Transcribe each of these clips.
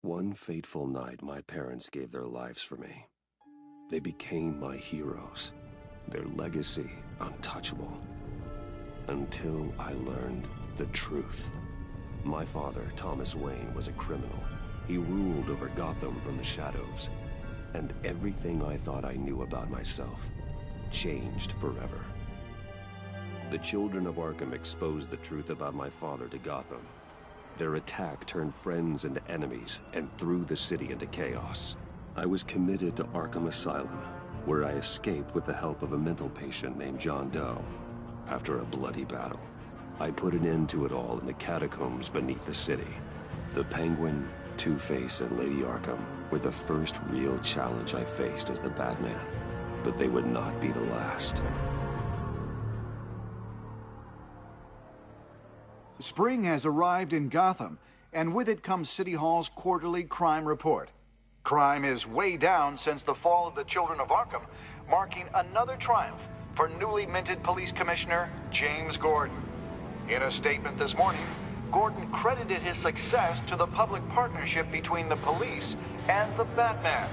One fateful night, my parents gave their lives for me. They became my heroes, their legacy untouchable. Until I learned the truth. My father, Thomas Wayne, was a criminal. He ruled over Gotham from the shadows. And everything I thought I knew about myself changed forever. The children of Arkham exposed the truth about my father to Gotham. Their attack turned friends into enemies and threw the city into chaos. I was committed to Arkham Asylum, where I escaped with the help of a mental patient named John Doe. After a bloody battle, I put an end to it all in the catacombs beneath the city. The Penguin, Two-Face, and Lady Arkham were the first real challenge I faced as the Batman, but they would not be the last. Spring has arrived in Gotham, and with it comes City Hall's quarterly crime report. Crime is way down since the fall of the Children of Arkham, marking another triumph for newly minted Police Commissioner James Gordon. In a statement this morning, Gordon credited his success to the public partnership between the police and the Batman.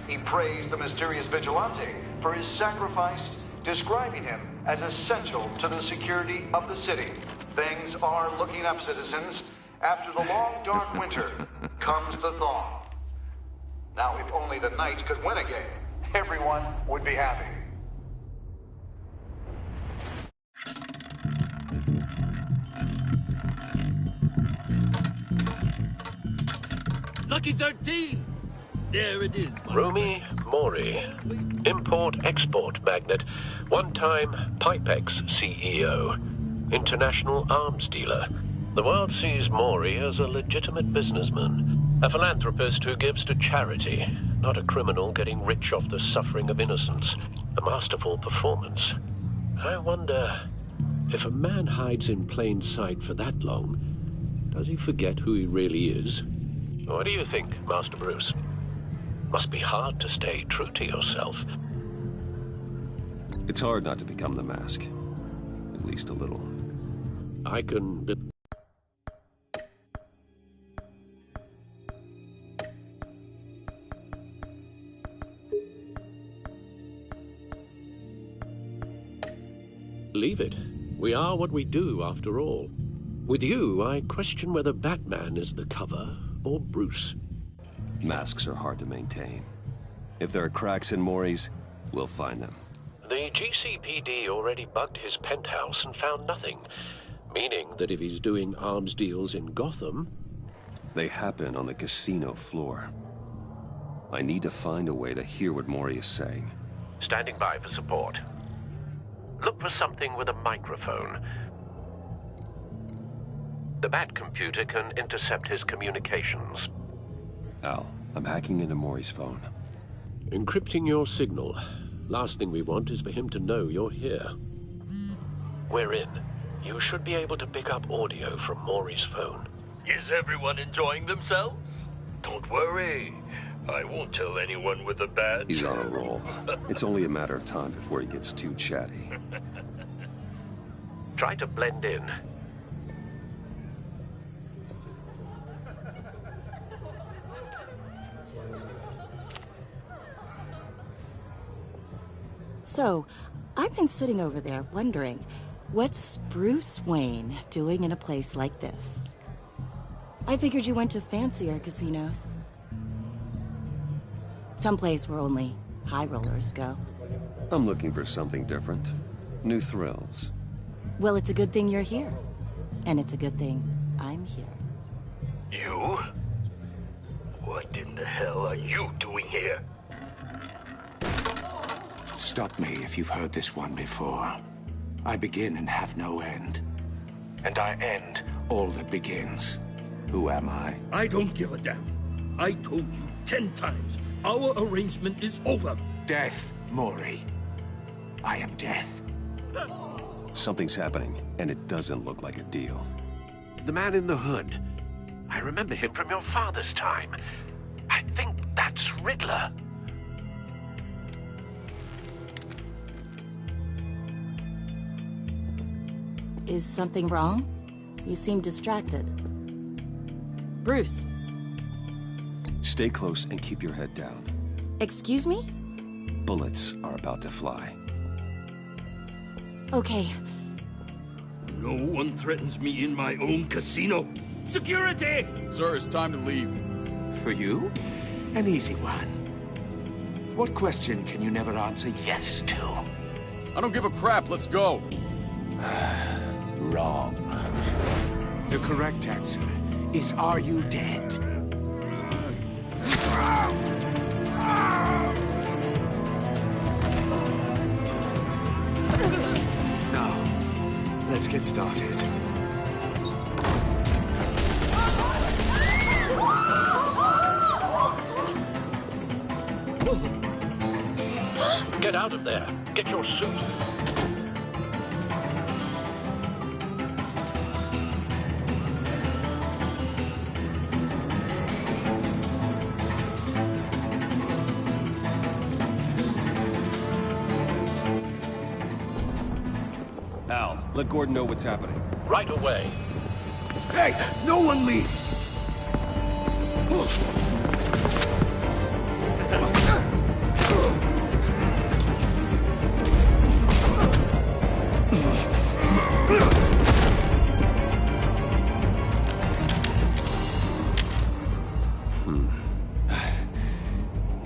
He praised the mysterious vigilante for his sacrifice, describing him as essential to the security of the city. Things are looking up, citizens. After the long, dark winter comes the thaw. Now, if only the Knights could win again, everyone would be happy. Lucky 13! There it is. Romy Mori, import-export magnate, one-time Pipex CEO, international arms dealer. The world sees Mori as a legitimate businessman, a philanthropist who gives to charity, not a criminal getting rich off the suffering of innocence. A masterful performance. I wonder, if a man hides in plain sight for that long, does he forget who he really is? What do you think, Master Bruce? Must be hard to stay true to yourself. It's hard not to become the Mask. At least a little. I can... Leave it. We are what we do, after all. With you, I question whether Batman is the cover or Bruce. Masks are hard to maintain. If there are cracks in Mori's, we'll find them. The GCPD already bugged his penthouse and found nothing, meaning that if he's doing arms deals in Gotham... They happen on the casino floor. I need to find a way to hear what Mori is saying. Standing by for support. Look for something with a microphone. The Bat computer can intercept his communications. Al, I'm hacking into Mori's phone. Encrypting your signal. Last thing we want is for him to know you're here. We're in. You should be able to pick up audio from Mori's phone. Is everyone enjoying themselves? Don't worry. I won't tell anyone with a badge. He's on a roll. It's only a matter of time before he gets too chatty. Try to blend in. So, I've been sitting over there wondering, what's Bruce Wayne doing in a place like this? I figured you went to fancier casinos. Someplace where only high rollers go. I'm looking for something different. New thrills. Well, it's a good thing you're here. And it's a good thing I'm here. You? What in the hell are you doing here? Stop me if you've heard this one before. I begin and have no end. And I end all that begins. Who am I? I don't give a damn. I told you 10 times. Our arrangement is over. Death, Mori. I am death. Something's happening, and it doesn't look like a deal. The man in the hood. I remember him from your father's time. I think that's Riddler. Is something wrong? You seem distracted. Bruce. Stay close and keep your head down. Excuse me? Bullets are about to fly. Okay. No one threatens me in my own casino. Security! Sir, it's time to leave. For you? An easy one. What question can you never answer yes to? I don't give a crap, let's go. Wrong. The correct answer is, are you dead? Now, let's get started. Get out of there. Get your suit. Al, let Gordon know what's happening. Right away. Hey, no one leaves!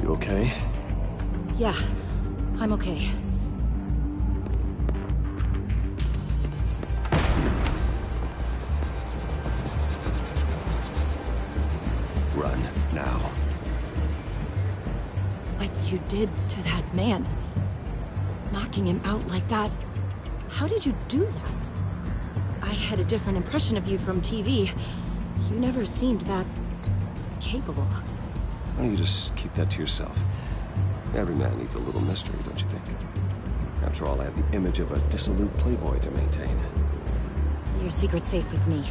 You okay? Yeah, I'm okay. Run, now. What you did to that man. Knocking him out like that. How did you do that? I had a different impression of you from TV. You never seemed that capable. Why don't you just keep that to yourself? Every man needs a little mystery, don't you think? After all, I have the image of a dissolute playboy to maintain. Your secret's safe with me.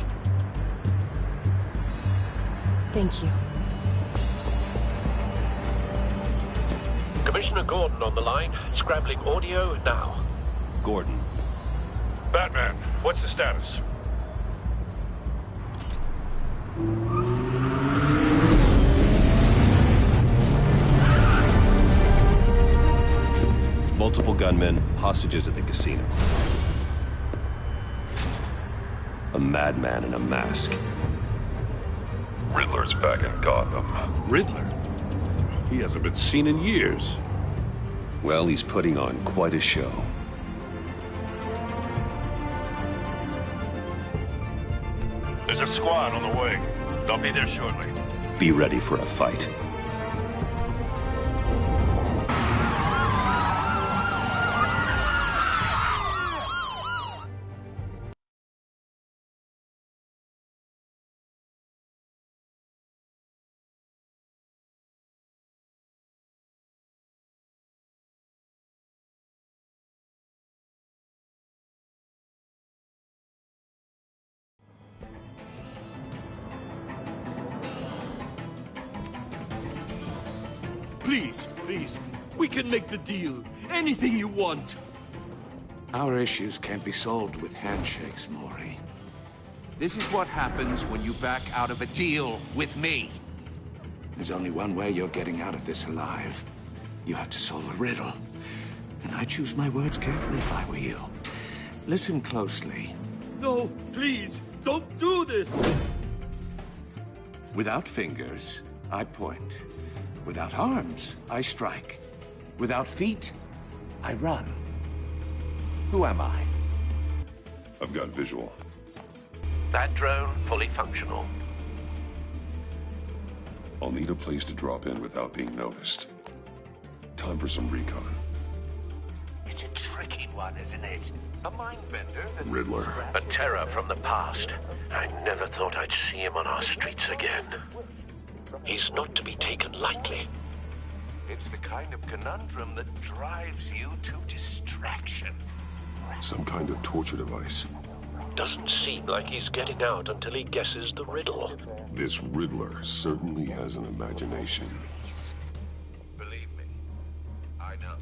Thank you. Commissioner Gordon on the line. Scrambling audio now. Gordon. Batman, what's the status? Multiple gunmen, hostages at the casino. A madman in a mask. Riddler's back in Gotham. Riddler? He hasn't been seen in years. Well, he's putting on quite a show. There's a squad on the way. They'll be there shortly. Be ready for a fight. Please, please, we can make the deal. Anything you want. Our issues can't be solved with handshakes, Mori. This is what happens when you back out of a deal with me. There's only one way you're getting out of this alive. You have to solve a riddle. And I choose my words carefully if I were you. Listen closely. No, please, don't do this. Without fingers, I point. Without arms, I strike. Without feet, I run. Who am I? I've got visual. That drone fully functional. I'll need a place to drop in without being noticed. Time for some recon. It's a tricky one, isn't it? A mind bender that... Riddler. A terror from the past. I never thought I'd see him on our streets again. He's not to be taken lightly. It's the kind of conundrum that drives you to distraction. Some kind of torture device. Doesn't seem like he's getting out until he guesses the riddle. This Riddler certainly has an imagination. Believe me, I know.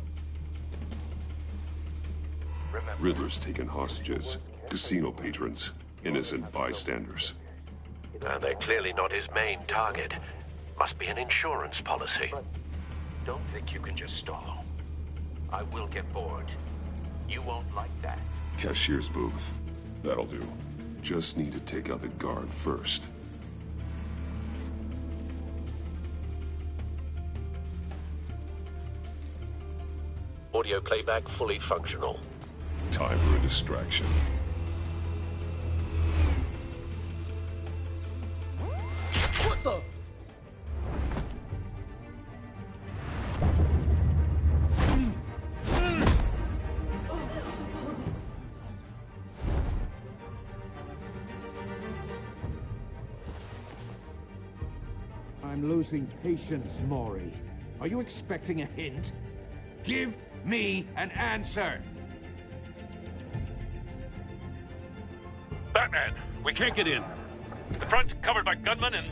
Remember, Riddler's taken hostages, casino patrons, innocent bystanders. And they're clearly not his main target. Must be an insurance policy. But don't think you can just stall. I will get bored. You won't like that. Cashier's booth. That'll do. Just need to take out the guard first. Audio playback fully functional. Time for a distraction. What the? I'm losing patience, Maury. Are you expecting a hint? Give me an answer! Batman, we can't get in. The front's covered by gunmen, and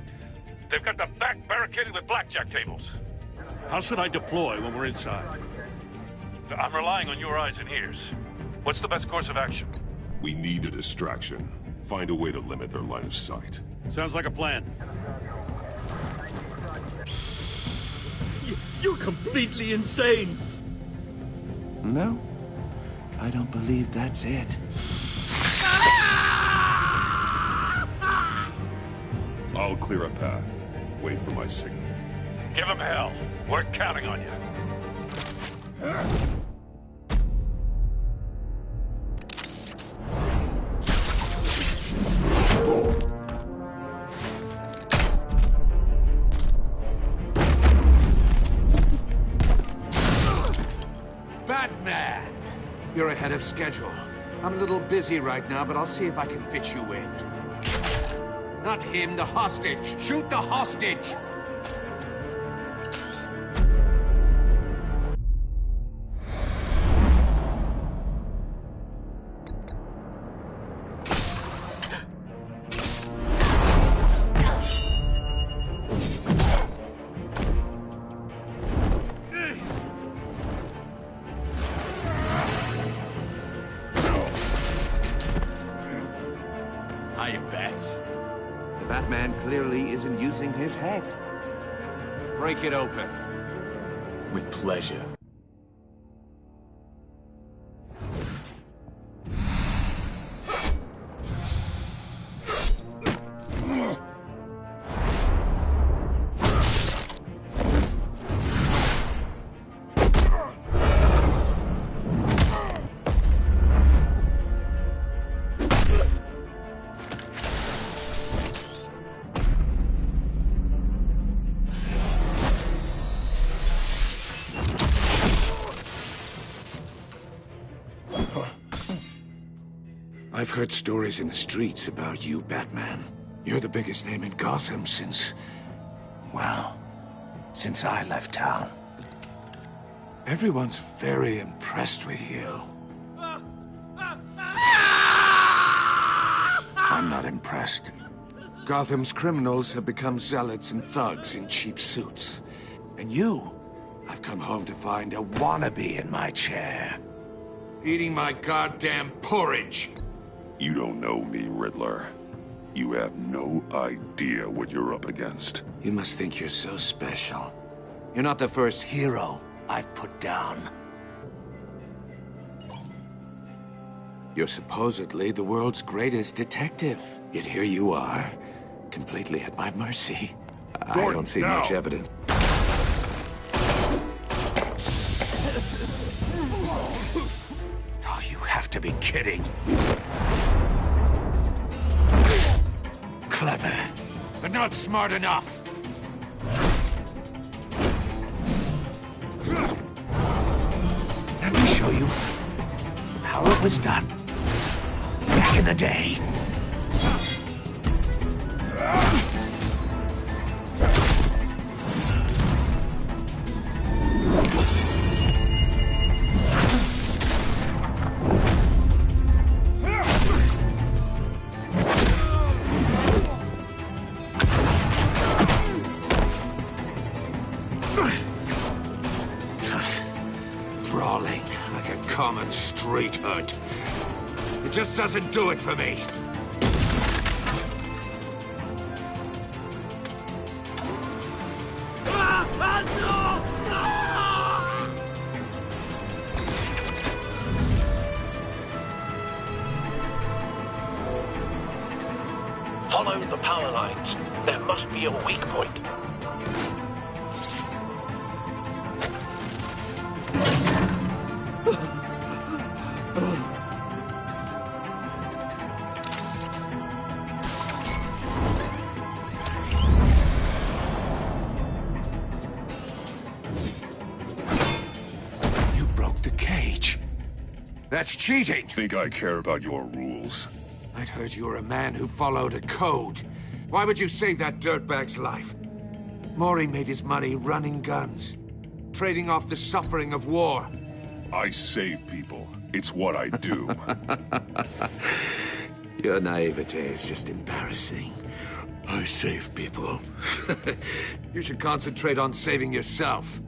they've got the back barricaded with blackjack tables. How should I deploy when we're inside? I'm relying on your eyes and ears. What's the best course of action? We need a distraction. Find a way to limit their line of sight. Sounds like a plan. You're completely insane! No, I don't believe that's it. I'll clear a path. Wait for my signal. Give him hell. We're counting on you. Batman! You're ahead of schedule. I'm a little busy right now, but I'll see if I can fit you in. Not him, the hostage! Shoot the hostage! The Batman clearly isn't using his head. Break it open. With pleasure. I've heard stories in the streets about you, Batman. You're the biggest name in Gotham since... well, since I left town. Everyone's very impressed with you. I'm not impressed. Gotham's criminals have become zealots and thugs in cheap suits. And you, I've come home to find a wannabe in my chair. Eating my goddamn porridge. You don't know me, Riddler. You have no idea what you're up against. You must think you're so special. You're not the first hero I've put down. You're supposedly the world's greatest detective. Yet here you are, completely at my mercy. I don't see much evidence. Oh, you have to be kidding. Clever, but not smart enough. Let me show you how it was done back in the day. Brawling like a common street hood. It just doesn't do it for me. Follow the power lines. There must be a weak point. You broke the cage. That's cheating. Think I care about your rules? I'd heard you were a man who followed a code. Why would you save that dirtbag's life? Maury made his money running guns, trading off the suffering of war. I save people. It's what I do. Your naivete is just embarrassing. I save people. You should concentrate on saving yourself.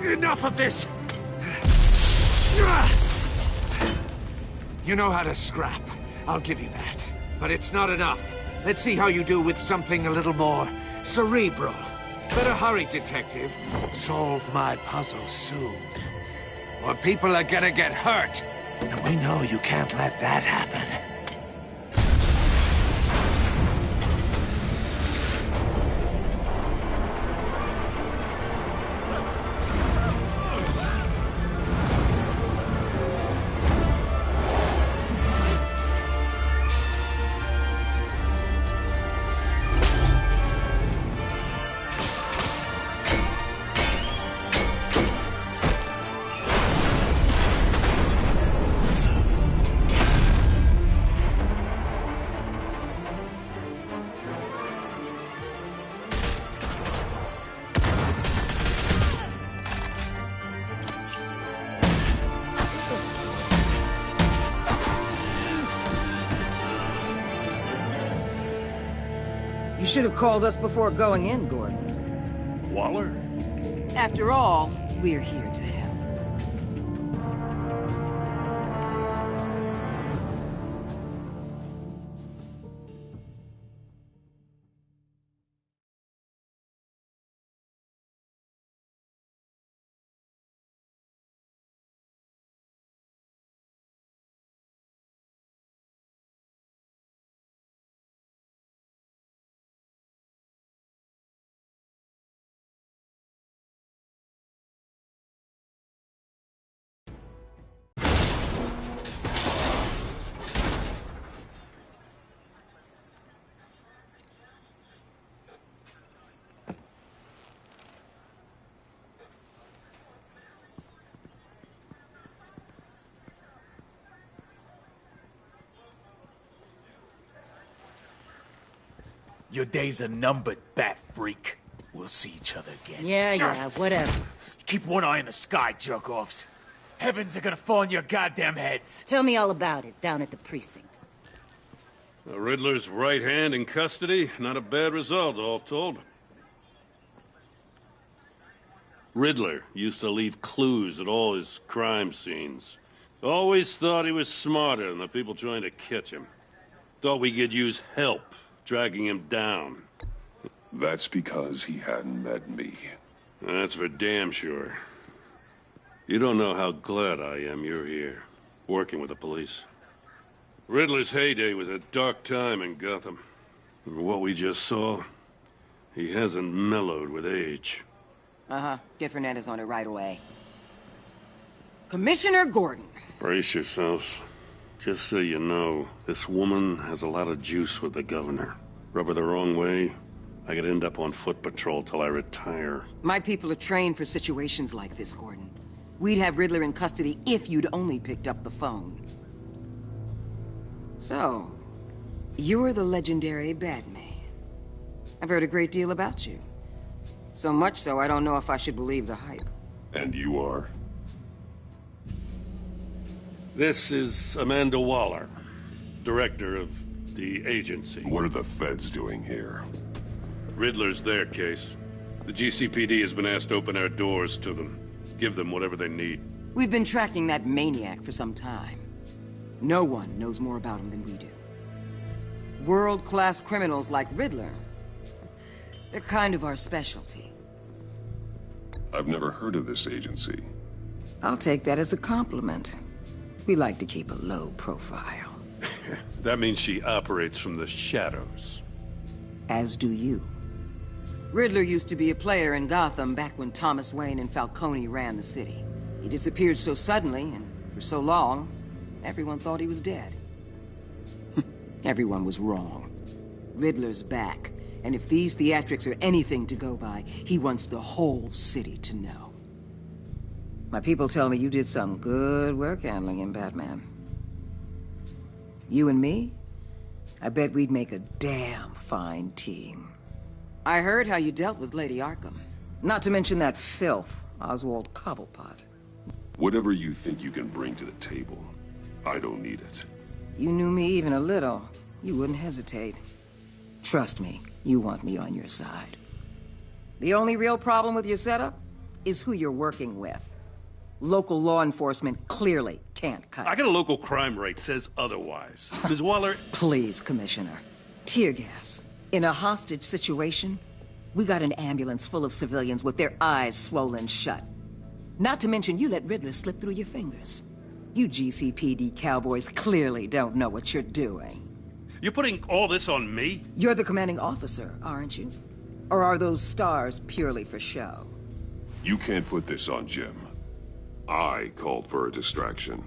Enough of this! You know how to scrap. I'll give you that. But it's not enough. Let's see how you do with something a little more cerebral. Better hurry, detective. Solve my puzzle soon. Or people are gonna get hurt. And we know you can't let that happen. You should have called us before going in, Gordon. Waller? After all, we're here to help. Your days are numbered, bat freak. We'll see each other again. Yeah, whatever. Keep one eye in the sky, jerk-offs. Heavens are gonna fall on your goddamn heads. Tell me all about it, down at the precinct. The Riddler's right hand in custody. Not a bad result, all told. Riddler used to leave clues at all his crime scenes. Always thought he was smarter than the people trying to catch him. Thought we could use help dragging him down. That's because he hadn't met me. That's for damn sure. You don't know how glad I am you're here, working with the police. Riddler's heyday was a dark time in Gotham. And what we just saw, he hasn't mellowed with age. Uh-huh. Get Fernandez on it right away. Commissioner Gordon. Brace yourselves. Just so you know, this woman has a lot of juice with the governor. Rub her the wrong way, I could end up on foot patrol till I retire. My people are trained for situations like this, Gordon. We'd have Riddler in custody if you'd only picked up the phone. So, you're the legendary Batman. I've heard a great deal about you. So much so, I don't know if I should believe the hype. And you are? This is Amanda Waller, director of the agency. What are the feds doing here? Riddler's their case. The GCPD has been asked to open our doors to them. Give them whatever they need. We've been tracking that maniac for some time. No one knows more about him than we do. World-class criminals like Riddler, they're kind of our specialty. I've never heard of this agency. I'll take that as a compliment. We like to keep a low profile. That means she operates from the shadows. As do you. Riddler used to be a player in Gotham back when Thomas Wayne and Falcone ran the city. He disappeared so suddenly, and for so long, everyone thought he was dead. Everyone was wrong. Riddler's back, and if these theatrics are anything to go by, he wants the whole city to know. My people tell me you did some good work handling him, Batman. You and me? I bet we'd make a damn fine team. I heard how you dealt with Lady Arkham. Not to mention that filth, Oswald Cobblepot. Whatever you think you can bring to the table, I don't need it. You knew me even a little, you wouldn't hesitate. Trust me, you want me on your side. The only real problem with your setup is who you're working with. Local law enforcement clearly can't cut it. I got a local crime rate says otherwise. Ms. Waller... Please, Commissioner. Tear gas. In a hostage situation, we got an ambulance full of civilians with their eyes swollen shut. Not to mention you let Riddler slip through your fingers. You GCPD cowboys clearly don't know what you're doing. You're putting all this on me? You're the commanding officer, aren't you? Or are those stars purely for show? You can't put this on Jim. I called for a distraction.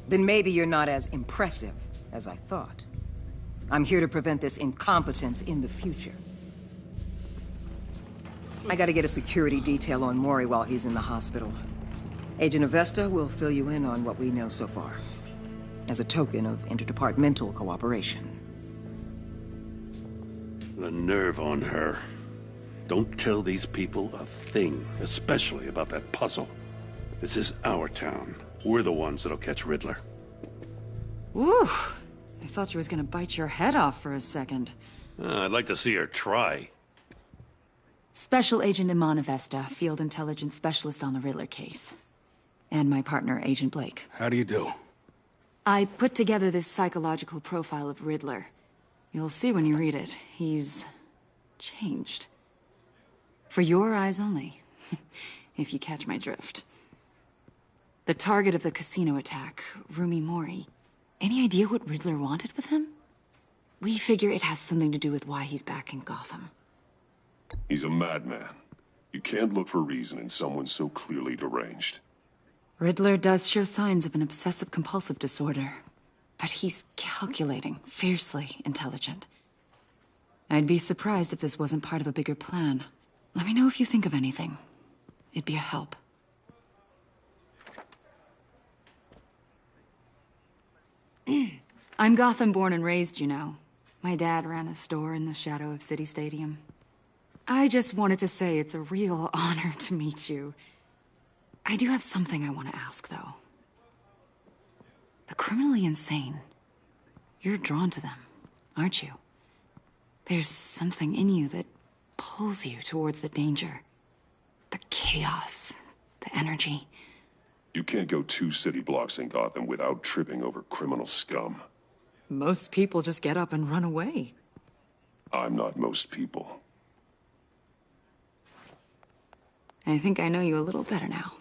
Then maybe you're not as impressive as I thought. I'm here to prevent this incompetence in the future. I gotta get a security detail on Mori while he's in the hospital. Agent Avesta will fill you in on what we know so far, as a token of interdepartmental cooperation. The nerve on her. Don't tell these people a thing, especially about that puzzle. This is our town. We're the ones that'll catch Riddler. Ooh, I thought she was gonna bite your head off for a second. I'd like to see her try. Special Agent Iman Avesta, Field Intelligence Specialist on the Riddler case. And my partner, Agent Blake. How do you do? I put together this psychological profile of Riddler. You'll see when you read it. He's changed. For your eyes only, if you catch my drift. The target of the casino attack, Rumi Mori. Any idea what Riddler wanted with him? We figure it has something to do with why he's back in Gotham. He's a madman. You can't look for reason in someone so clearly deranged. Riddler does show signs of an obsessive-compulsive disorder, but he's calculating, fiercely intelligent. I'd be surprised if this wasn't part of a bigger plan. Let me know if you think of anything. It'd be a help. I'm Gotham born and raised, you know. My dad ran a store in the shadow of City Stadium. I just wanted to say it's a real honor to meet you. I do have something I want to ask, though. The criminally insane. You're drawn to them, aren't you? There's something in you that pulls you towards the danger. The chaos, the energy. You can't go 2 city blocks in Gotham without tripping over criminal scum. Most people just get up and run away. I'm not most people. I think I know you a little better now.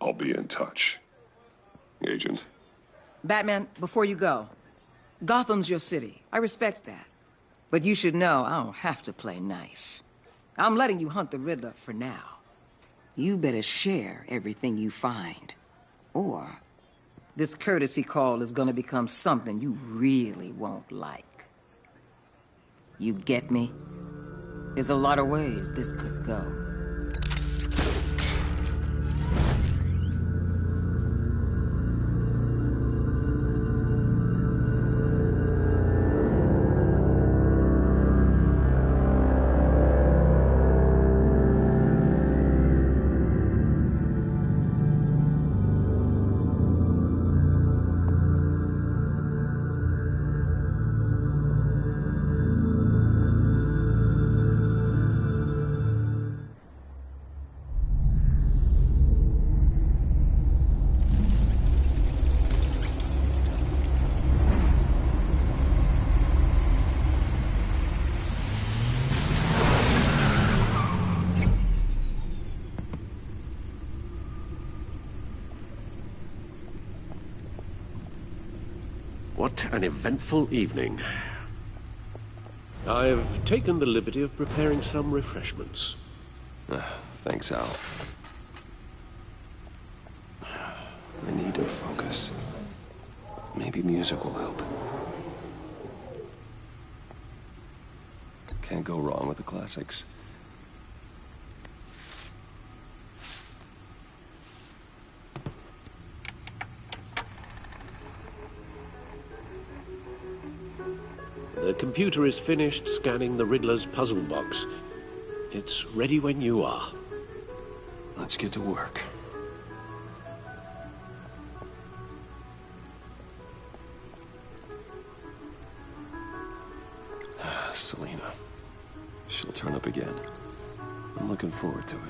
I'll be in touch. Agent. Batman, before you go, Gotham's your city. I respect that. But you should know I don't have to play nice. I'm letting you hunt the Riddler for now. You better share everything you find, or This courtesy call is gonna become something you really won't like. You get me? There's a lot of ways this could go. What an eventful evening. I've taken the liberty of preparing some refreshments. Thanks, Al. I need to focus. Maybe music will help. Can't go wrong with the classics. The computer is finished scanning the Riddler's puzzle box. It's ready when you are. Let's get to work. Selina. She'll turn up again. I'm looking forward to it.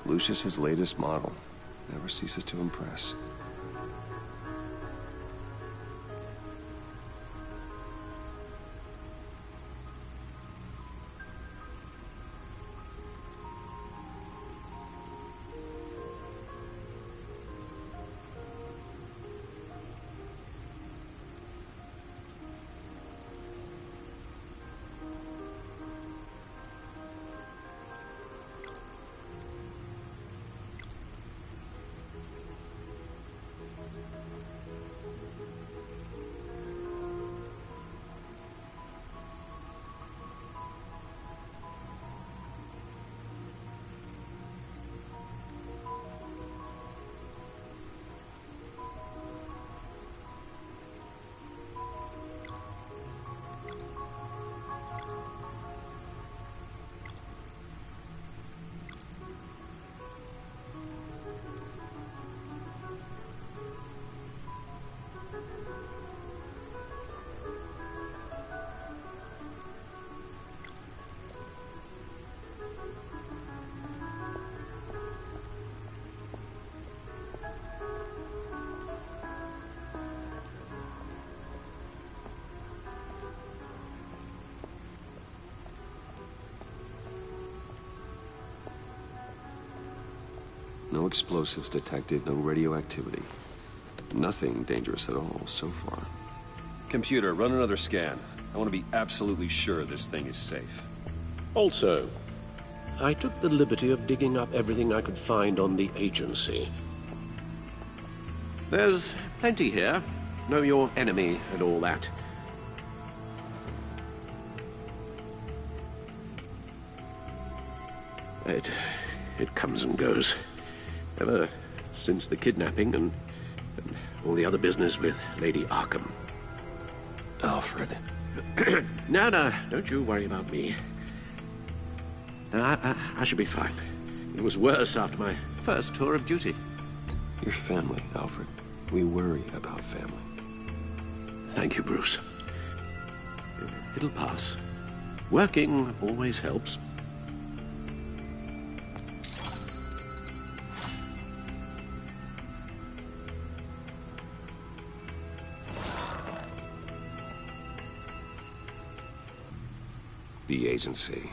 Lucius's latest model. Never ceases to impress. No explosives detected, no radioactivity. Nothing dangerous at all so far. Computer, run another scan. I want to be absolutely sure this thing is safe. Also, I took the liberty of digging up everything I could find on the agency. There's plenty here. Know your enemy and all that. It comes and goes. Ever since the kidnapping and all the other business with Lady Arkham. Alfred. No, don't you worry about me. No, I should be fine. It was worse after my first tour of duty. Your family, Alfred. We worry about family. Thank you, Bruce. It'll pass. Working always helps. The agency.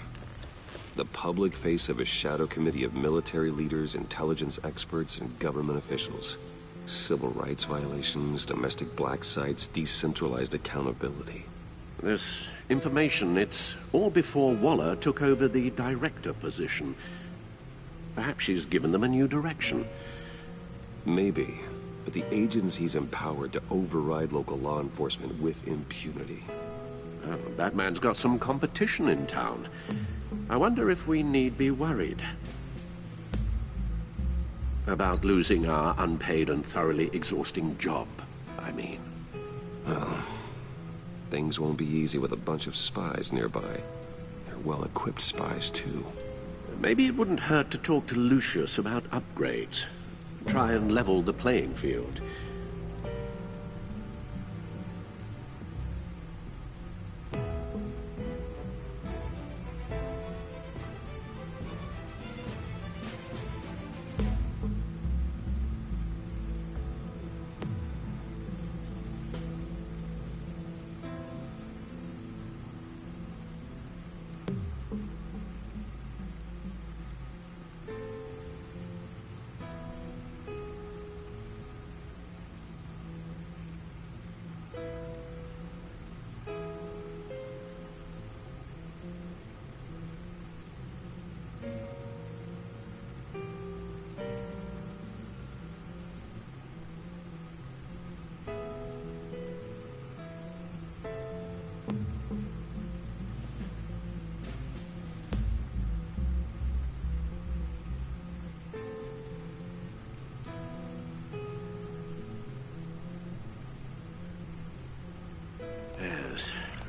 The public face of a shadow committee of military leaders, intelligence experts, and government officials. Civil rights violations, domestic black sites, decentralized accountability. This information, it's all before Waller took over the director position. Perhaps she's given them a new direction. Maybe, but the agency's empowered to override local law enforcement with impunity. Oh, Batman's got some competition in town. I wonder if we need be worried about losing our unpaid and thoroughly exhausting job, I mean. Well, things won't be easy with a bunch of spies nearby. They're well-equipped spies, too. Maybe it wouldn't hurt to talk to Lucius about upgrades. Try and level the playing field.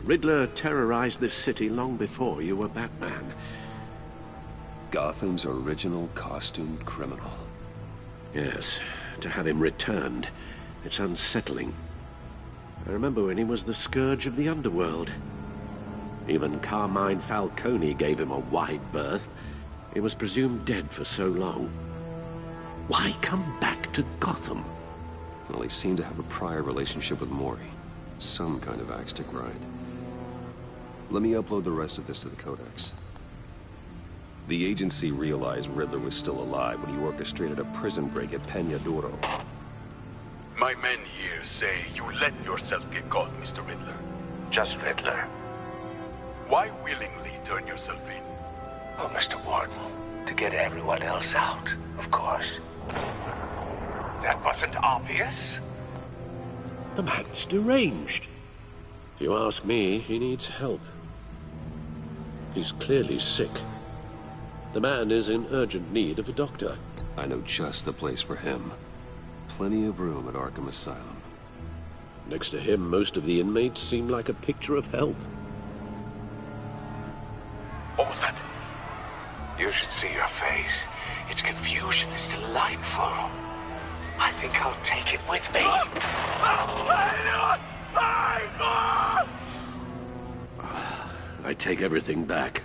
Riddler terrorized this city long before you were Batman. Gotham's original costumed criminal. Yes, to have him returned, it's unsettling. I remember when he was the scourge of the underworld. Even Carmine Falcone gave him a wide berth. He was presumed dead for so long. Why come back to Gotham? Well, he seemed to have a prior relationship with Mori. Some kind of axe to grind. Let me upload the rest of this to the Codex. The agency realized Riddler was still alive when he orchestrated a prison break at Peña Duro. My men here say you let yourself get caught, Mr. Riddler. Just Riddler. Why willingly turn yourself in? Oh, Mr. Warden, to get everyone else out, of course. That wasn't obvious? The man's deranged. If you ask me, he needs help. He's clearly sick. The man is in urgent need of a doctor. I know just the place for him. Plenty of room at Arkham Asylum. Next to him, most of the inmates seem like a picture of health. What was that? You should see your face. Its confusion is delightful. I think I'll take it with me. I take everything back.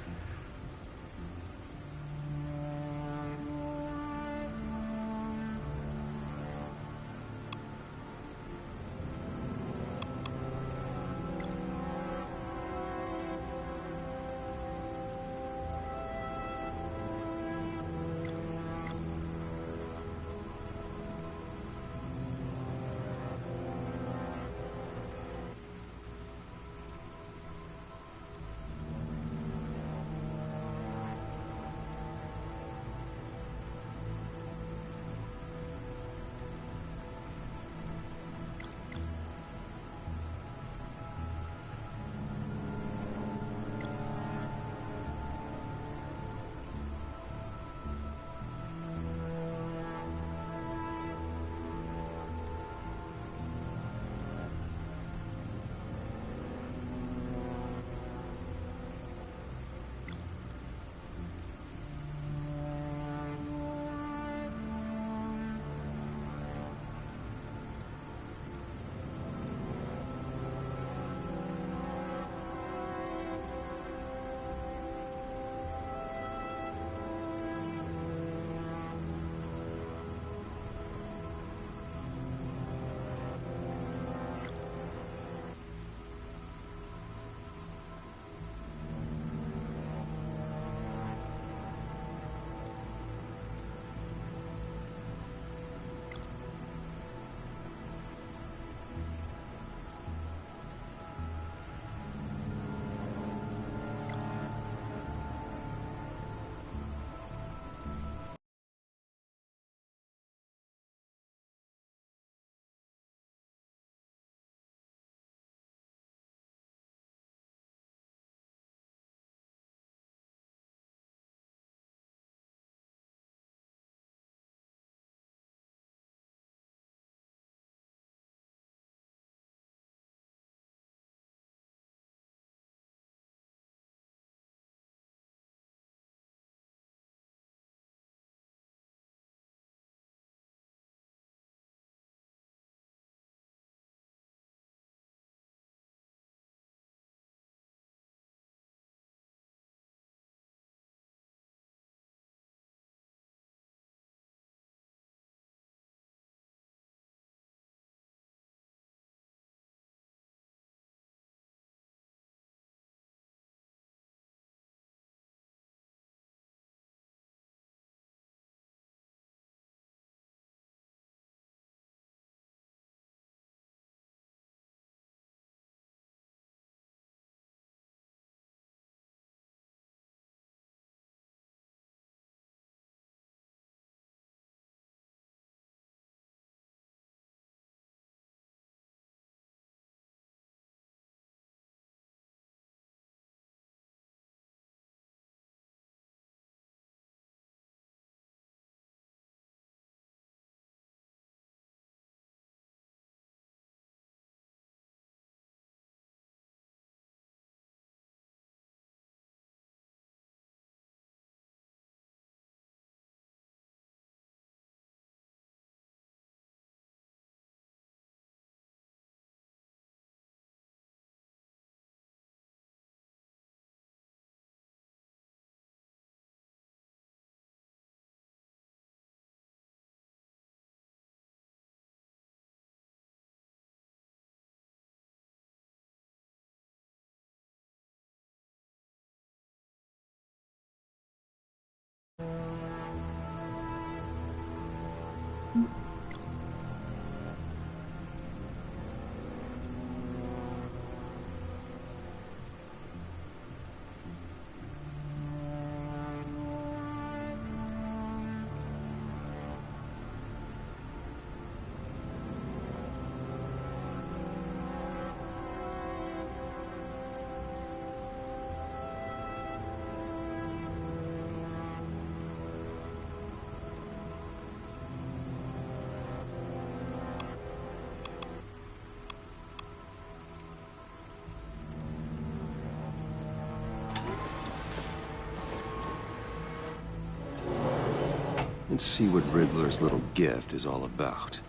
Let's see what Riddler's little gift is all about.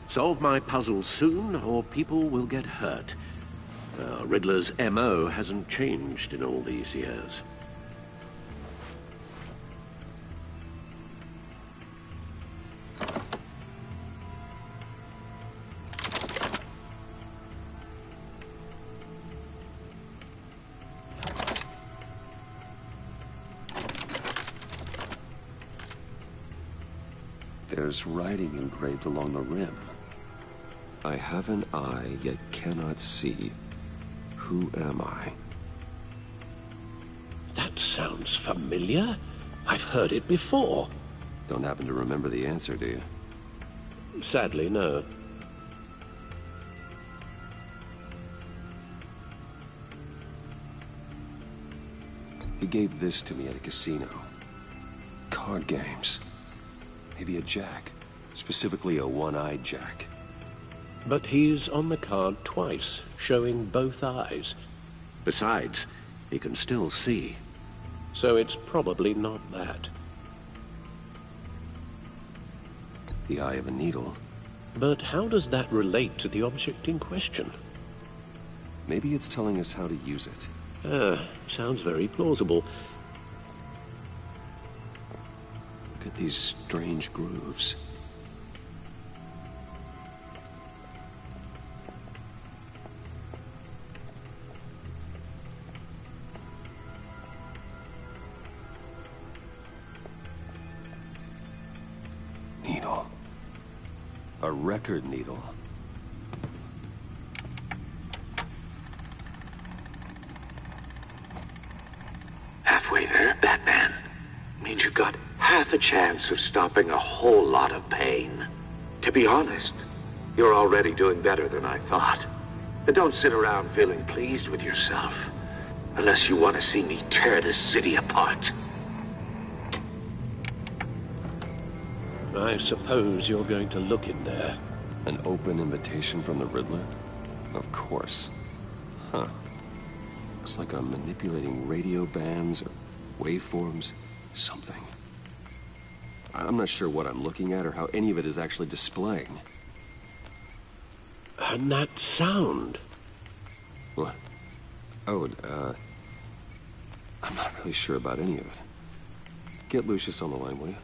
Solve my puzzle soon, or people will get hurt. Riddler's MO hasn't changed in all these years. There's writing engraved along the rim. I have an eye, yet cannot see. Who am I? That sounds familiar. I've heard it before. Don't happen to remember the answer, do you? Sadly, no. He gave this to me at a casino. Card games. Maybe a jack. Specifically a one-eyed jack. But he's on the card twice, showing both eyes. Besides, he can still see. So it's probably not that. The eye of a needle. But how does that relate to the object in question? Maybe it's telling us how to use it. Sounds very plausible. Look at these strange grooves. Needle. A record needle. Halfway there, Batman. Means you've got half a chance of stopping a whole lot of pain. To be honest, you're already doing better than I thought. But don't sit around feeling pleased with yourself. Unless you want to see me tear this city apart. I suppose you're going to look in there. An open invitation from the Riddler? Of course. Huh. Looks like I'm manipulating radio bands or waveforms. Something. I'm not sure what I'm looking at or how any of it is actually displaying. And that sound? What? Oh, I'm not really sure about any of it. Get Lucius on the line, will you?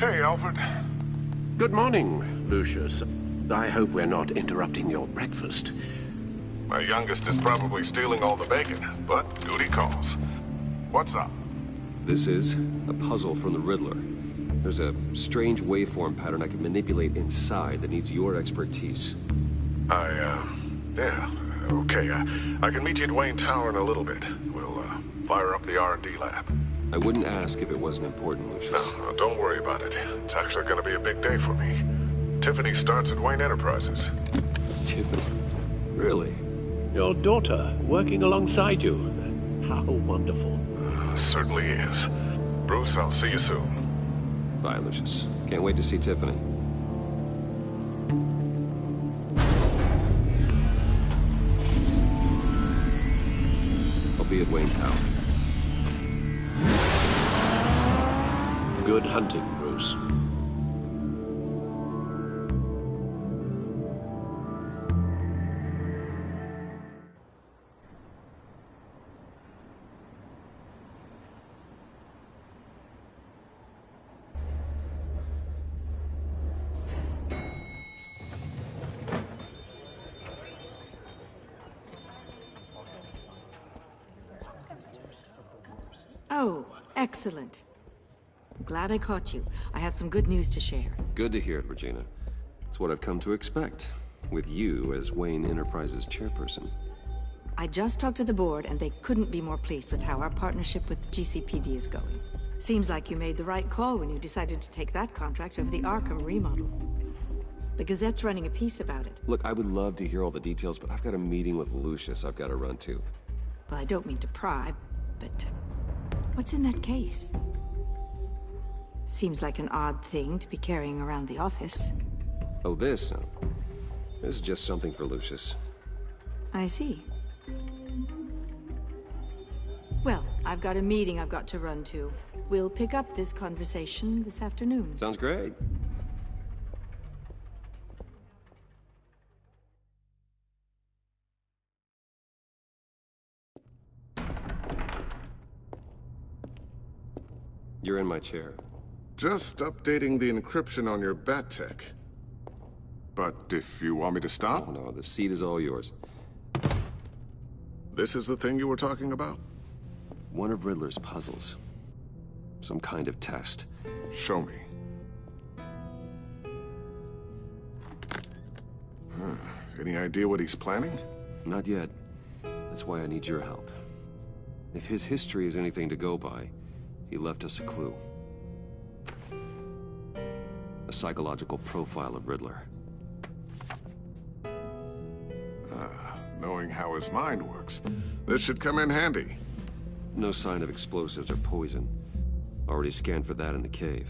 Hey, Alfred. Good morning, Lucius. I hope we're not interrupting your breakfast. My youngest is probably stealing all the bacon, but duty calls. What's up? This is a puzzle from the Riddler. There's a strange waveform pattern I can manipulate inside that needs your expertise. Yeah, okay. I can meet you at Wayne Tower in a little bit. We'll, fire up the R&D lab. I wouldn't ask if it wasn't important, Lucius. No, don't worry about it. It's actually gonna be a big day for me. Tiffany starts at Wayne Enterprises. Tiffany? Really? Your daughter, working alongside you. How wonderful. Certainly is. Bruce, I'll see you soon. Bye, Lucius. Can't wait to see Tiffany. I'll be at Wayne Tower. Good hunting, Bruce. Oh, excellent. Glad I caught you. I have some good news to share. Good to hear it, Regina. It's what I've come to expect, with you as Wayne Enterprises chairperson. I just talked to the board, and they couldn't be more pleased with how our partnership with GCPD is going. Seems like you made the right call when you decided to take that contract over the Arkham remodel. The Gazette's running a piece about it. Look, I would love to hear all the details, but I've got a meeting with Lucius I've got to run to. Well, I don't mean to pry, but what's in that case? Seems like an odd thing to be carrying around the office. Oh, this? No. This is just something for Lucius. I see. Well, I've got a meeting I've got to run to. We'll pick up this conversation this afternoon. Sounds great. You're in my chair. Just updating the encryption on your Bat-Tech. But if you want me to stop? Oh, no, the seat is all yours. This is the thing you were talking about? One of Riddler's puzzles. Some kind of test. Show me. Any idea what he's planning? Not yet. That's why I need your help. If his history is anything to go by, he left us a clue. A psychological profile of Riddler. Knowing how his mind works, this should come in handy. No sign of explosives or poison. Already scanned for that in the cave.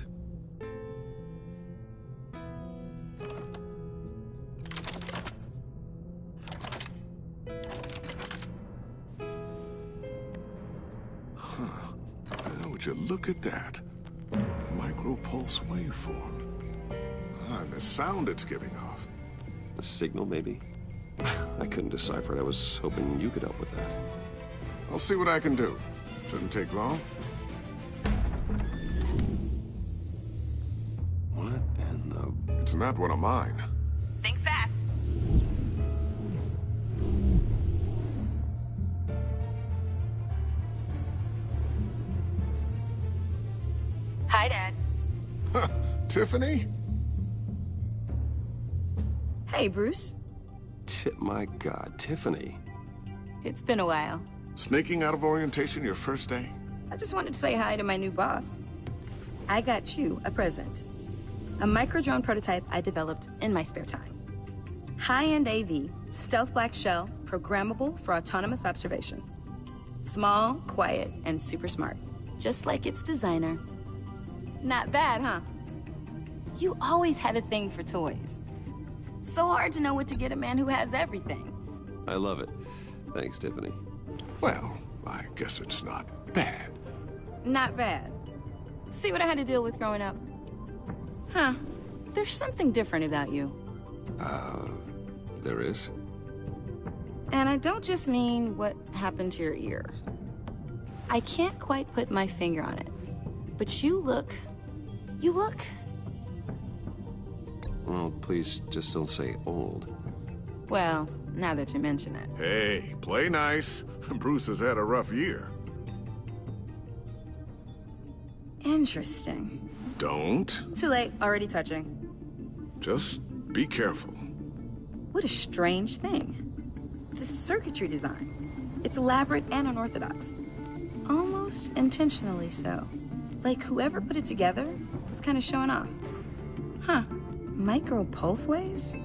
Would you look at that? Micropulse waveform. And the sound it's giving off. A signal, maybe? I couldn't decipher it. I was hoping you could help with that. I'll see what I can do. Shouldn't take long. What in the... It's not one of mine. Think fast. Hi, Dad. Tiffany? Hey, Bruce. My God, Tiffany. It's been a while. Sneaking out of orientation your first day? I just wanted to say hi to my new boss. I got you a present. A micro-drone prototype I developed in my spare time. High-end AV, stealth black shell, programmable for autonomous observation. Small, quiet, and super smart. Just like its designer. Not bad, huh? You always had a thing for toys. So hard to know what to get a man who has everything. I love it. Thanks, Tiffany. Well, I guess it's not bad. Not bad. See what I had to deal with growing up? Huh. There's something different about you. There is? And I don't just mean what happened to your ear. I can't quite put my finger on it. But you look... Well, please just don't say old. Well, now that you mention it. Hey, play nice. Bruce has had a rough year. Interesting. Don't. Too late, already touching. Just be careful. What a strange thing. The circuitry design. It's elaborate and unorthodox. Almost intentionally so. Like whoever put it together was kind of showing off. Huh. Micro pulse waves?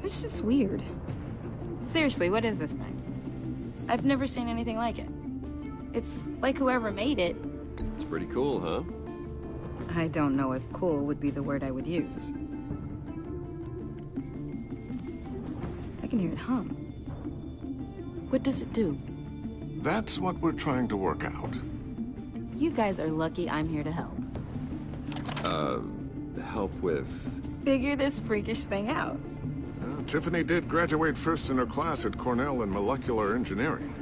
It's just weird. Seriously, what is this thing? I've never seen anything like it. It's like whoever made it. It's pretty cool, huh? I don't know if cool would be the word I would use. I can hear it hum. What does it do? That's what we're trying to work out. You guys are lucky I'm here to help. Help with... Figure this freakish thing out. Tiffany did graduate first in her class at Cornell in molecular engineering.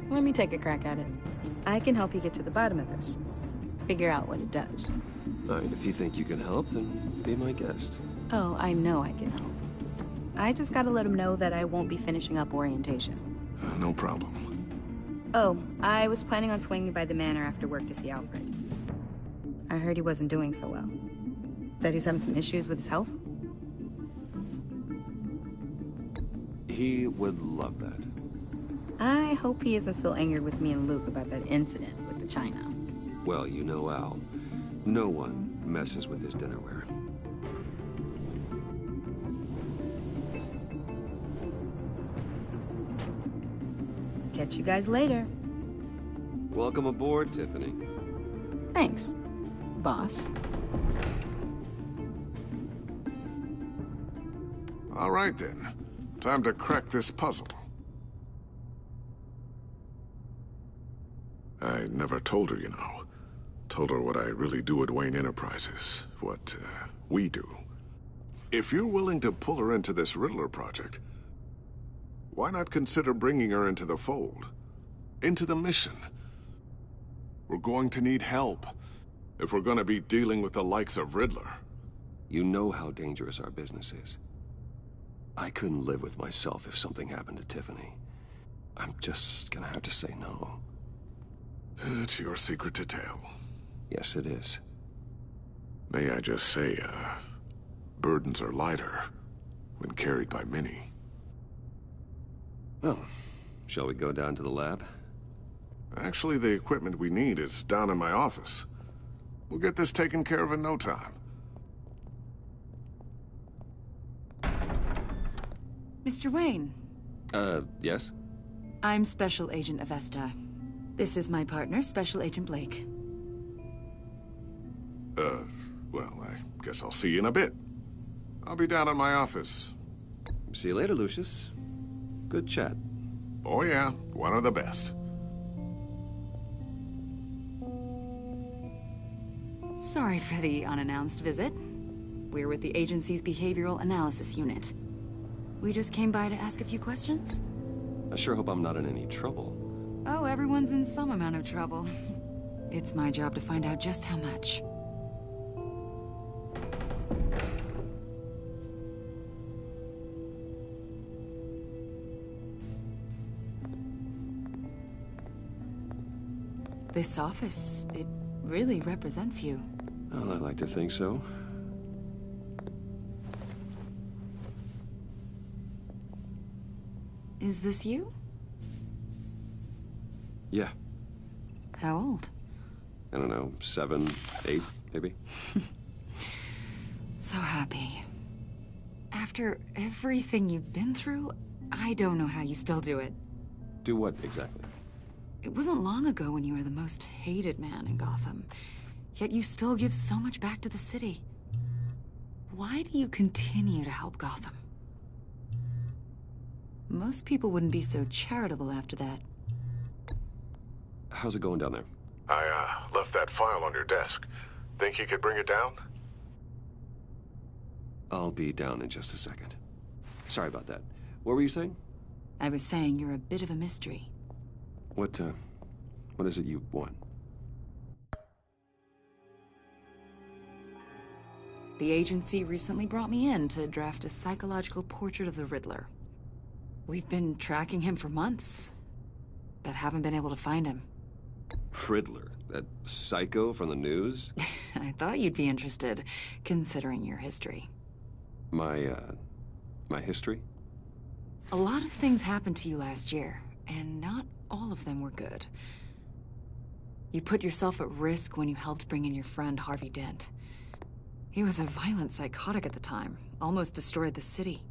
Let me take a crack at it. I can help you get to the bottom of this. Figure out what it does. All right, if you think you can help, then be my guest. Oh, I know I can help. I just gotta let him know that I won't be finishing up orientation. No problem. Oh, I was planning on swinging by the manor after work to see Alfred. I heard he wasn't doing so well. Said he was having some issues with his health. He would love that. I hope he isn't still angered with me and Luke about that incident with the china. Well, you know Al. No one messes with his dinnerware. Catch you guys later. Welcome aboard, Tiffany. Thanks, boss. All right, then. Time to crack this puzzle. I never told her, you know. Told her what I really do at Wayne Enterprises. What, we do. If you're willing to pull her into this Riddler project, why not consider bringing her into the fold? Into the mission? We're going to need help if we're going to be dealing with the likes of Riddler. You know how dangerous our business is. I couldn't live with myself if something happened to Tiffany. I'm just gonna have to say no. It's your secret to tell. Yes, it is. May I just say, burdens are lighter when carried by many. Well, shall we go down to the lab? Actually, the equipment we need is down in my office. We'll get this taken care of in no time. Mr. Wayne. Yes? I'm Special Agent Avesta. This is my partner, Special Agent Blake. Well, I guess I'll see you in a bit. I'll be down in my office. See you later, Lucius. Good chat. Oh yeah, one of the best. Sorry for the unannounced visit. We're with the agency's Behavioral Analysis Unit. We just came by to ask a few questions. I sure hope I'm not in any trouble. Oh, everyone's in some amount of trouble. It's my job to find out just how much. This office, it really represents you. Well, I like to think so. Is this you? Yeah. How old? I don't know, 7, 8, maybe? So happy. After everything you've been through, I don't know how you still do it. Do what, exactly? It wasn't long ago when you were the most hated man in Gotham. Yet you still give so much back to the city. Why do you continue to help Gotham? Most people wouldn't be so charitable after that. How's it going down there? I, left that file on your desk. Think you could bring it down? I'll be down in just a second. Sorry about that. What were you saying? I was saying you're a bit of a mystery. What is it you want? The agency recently brought me in to draft a psychological portrait of the Riddler. We've been tracking him for months, but haven't been able to find him. Riddler? That psycho from the news? I thought you'd be interested, considering your history. My history? A lot of things happened to you last year, and not all of them were good. You put yourself at risk when you helped bring in your friend Harvey Dent. He was a violent psychotic at the time, almost destroyed the city.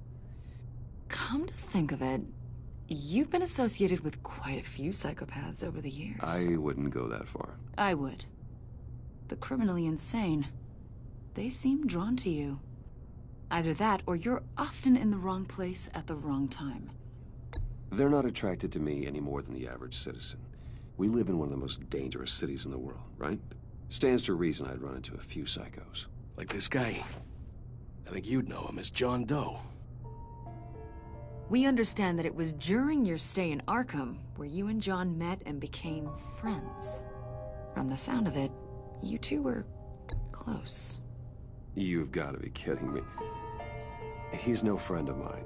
Come to think of it, you've been associated with quite a few psychopaths over the years. I wouldn't go that far. I would. The criminally insane. They seem drawn to you. Either that, or you're often in the wrong place at the wrong time. They're not attracted to me any more than the average citizen. We live in one of the most dangerous cities in the world, right? Stands to reason I'd run into a few psychos. Like this guy. I think you'd know him as John Doe. We understand that it was during your stay in Arkham where you and John met and became friends. From the sound of it, you two were close. You've got to be kidding me. He's no friend of mine.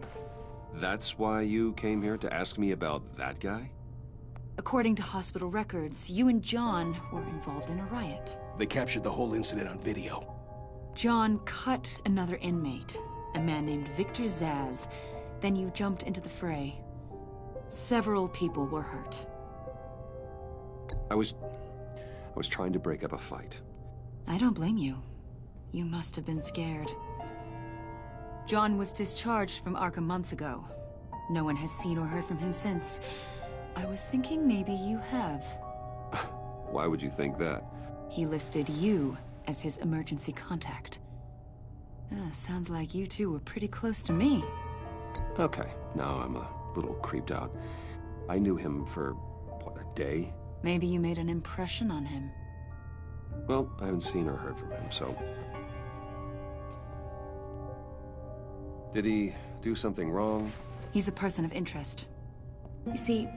That's why you came here to ask me about that guy? According to hospital records, you and John were involved in a riot. They captured the whole incident on video. John cut another inmate, a man named Victor Zsasz. Then you jumped into the fray. Several people were hurt. I was trying to break up a fight. I don't blame you. You must have been scared. John was discharged from Arkham months ago. No one has seen or heard from him since. I was thinking maybe you have. Why would you think that? He listed you as his emergency contact. Sounds like you two were pretty close to me. Okay, now I'm a little creeped out. I knew him for, what, a day? Maybe you made an impression on him. Well, I haven't seen or heard from him, so... Did he do something wrong? He's a person of interest. You see,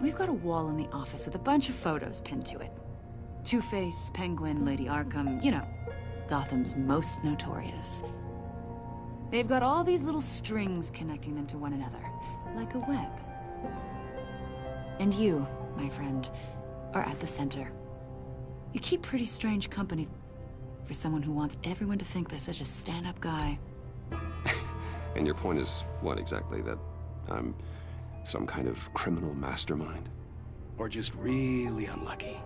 we've got a wall in the office with a bunch of photos pinned to it. Two-Face, Penguin, Lady Arkham, you know, Gotham's most notorious. They've got all these little strings connecting them to one another, like a web. And you, my friend, are at the center. You keep pretty strange company for someone who wants everyone to think they're such a stand-up guy. And your point is what exactly? That I'm some kind of criminal mastermind? Or just really unlucky?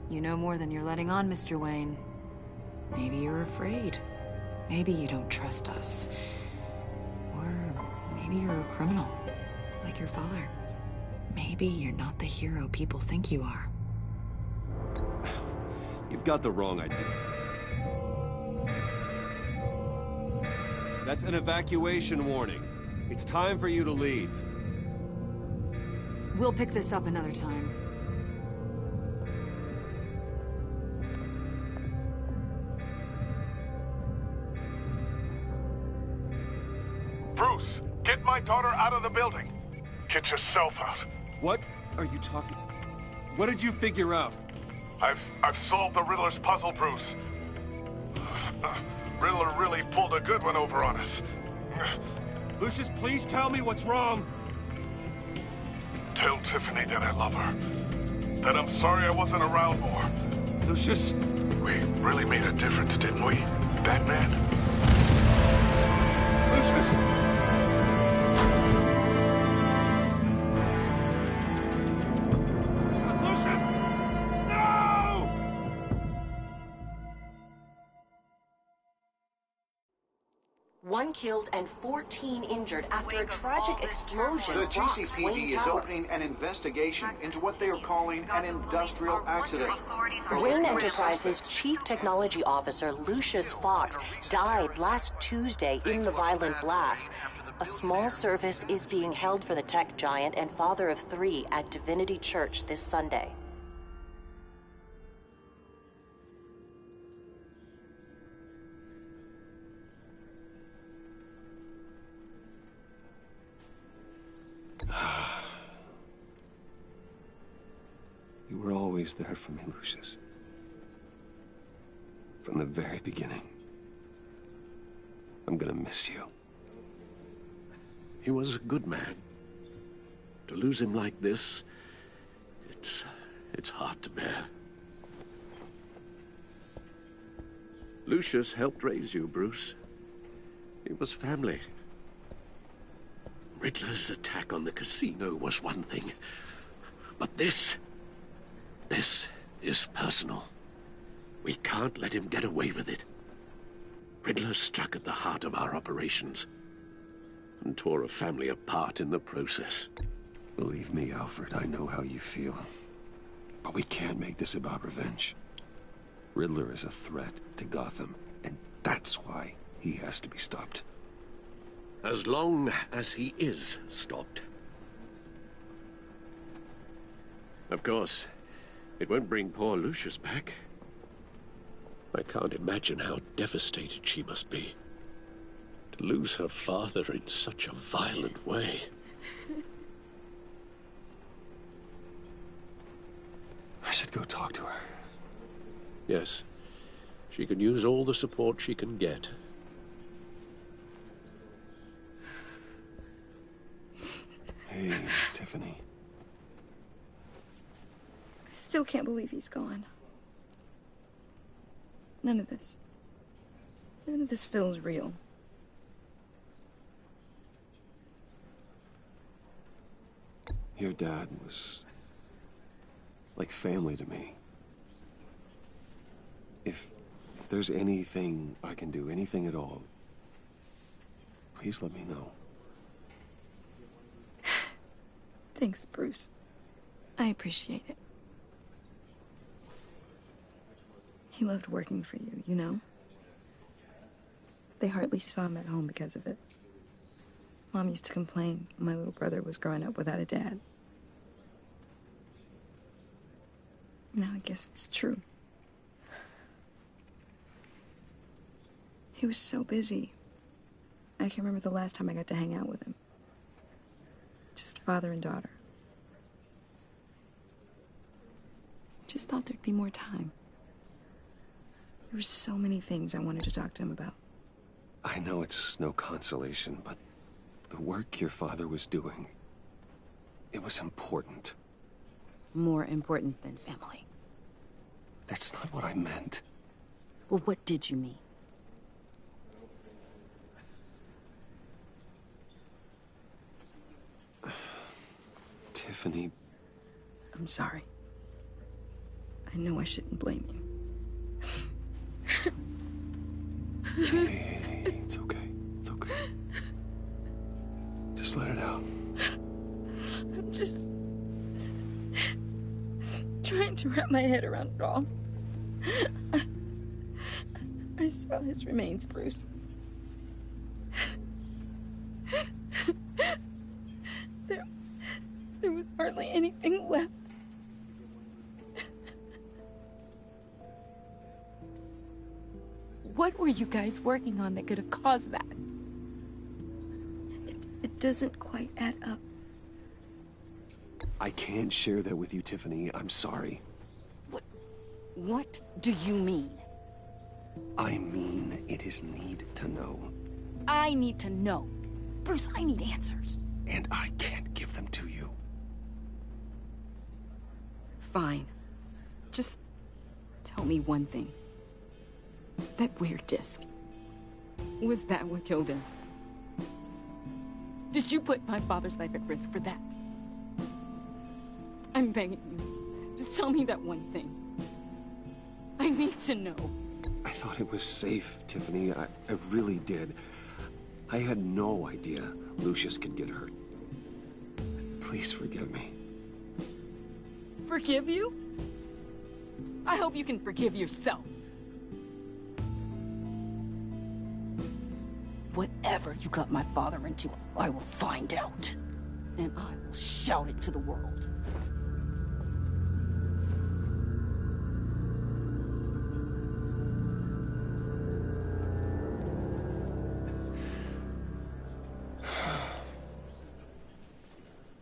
You know more than you're letting on, Mr. Wayne. Maybe you're afraid. Maybe you don't trust us. Or maybe you're a criminal, like your father. Maybe you're not the hero people think you are. You've got the wrong idea. That's an evacuation warning. It's time for you to leave. We'll pick this up another time. Bruce, get my daughter out of the building. Get yourself out. What are you talking? What did you figure out? I've solved the Riddler's puzzle, Bruce. Riddler really pulled a good one over on us. Lucius, please tell me what's wrong. Tell Tiffany that I love her. That I'm sorry I wasn't around more. Lucius? We really made a difference, didn't we, Batman? Lucius! One killed and 14 injured after a tragic explosion. The rocks GCPD Wayne is Tower. opening an investigation into what they are calling an industrial accident. Wayne Enterprises' Chief Technology Officer, Lucius Fox, died last Tuesday in the violent blast. A small service is being held for the tech giant and father of 3 at Divinity Church this Sunday. You were always there for me, Lucius. From the very beginning. I'm gonna miss you. He was a good man. To lose him like this, it's hard to bear. Lucius helped raise you, Bruce. It was family. Riddler's attack on the casino was one thing, but this is personal. We can't let him get away with it. Riddler struck at the heart of our operations and tore a family apart in the process. Believe me, Alfred, I know how you feel. But we can't make this about revenge. Riddler is a threat to Gotham, and that's why he has to be stopped. As long as he is stopped. Of course, it won't bring poor Lucius back. I can't imagine how devastated she must be. To lose her father in such a violent way. I should go talk to her. Yes, she can use all the support she can get. Hey, Tiffany. still can't believe he's gone. None of this feels real. Your dad was like family to me. If there's anything I can do, anything at all, please let me know. Thanks, Bruce. I appreciate it. He loved working for you, you know? They hardly saw him at home because of it. Mom used to complain my little brother was growing up without a dad. Now I guess it's true. He was so busy. I can remember the last time I got to hang out with him. Just father and daughter. Just thought there'd be more time. There were so many things I wanted to talk to him about. I know it's no consolation, but the work your father was doing, it was important. More important than family. That's not what I meant. Well, what did you mean? Tiffany... I'm sorry. I know I shouldn't blame you. Hey, it's okay. It's okay. Just let it out. I'm just trying to wrap my head around it all. I saw his remains, Bruce. There was hardly anything left. What were you guys working on that could have caused that? It doesn't quite add up. I can't share that with you, Tiffany. I'm sorry. What do you mean? I mean, it is need to know. I need to know. Bruce, I need answers. And I can't give them to you. Fine. Just tell me one thing. That weird disc. Was that what killed him? Did you put my father's life at risk for that? I'm begging you. Just tell me that one thing. I need to know. I thought it was safe, Tiffany. I really did. I had no idea Lucius could get hurt. Please forgive me. Forgive you? I hope you can forgive yourself. Whatever you got my father into, I will find out. And I will shout it to the world.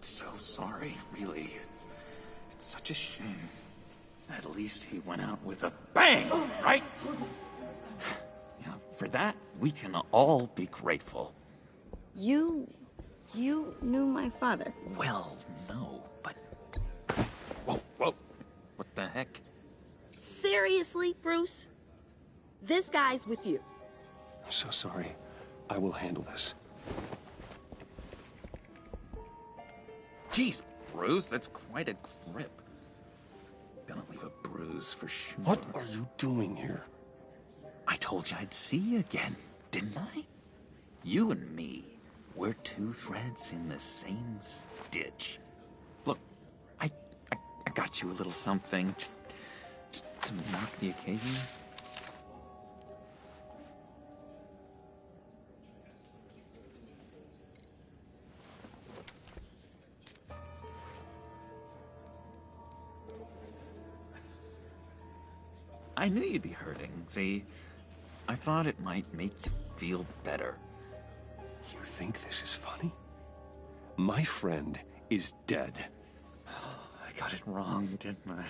So sorry, really. It's such a shame. At least he went out with a bang, right? Yeah, for that, we can all be grateful. You knew my father? Well, no, but... Whoa. What the heck? Seriously, Bruce? This guy's with you. I'm so sorry. I will handle this. Jeez, Bruce, that's quite a grip. Gonna leave a bruise for sure. What are you doing here? I told you I'd see you again, didn't I? You and me, we're two threads in the same stitch. Look, I got you a little something, just to mark the occasion. I knew you'd be hurting, see? I thought it might make you feel better. You think this is funny? My friend is dead. I got it wrong, didn't I?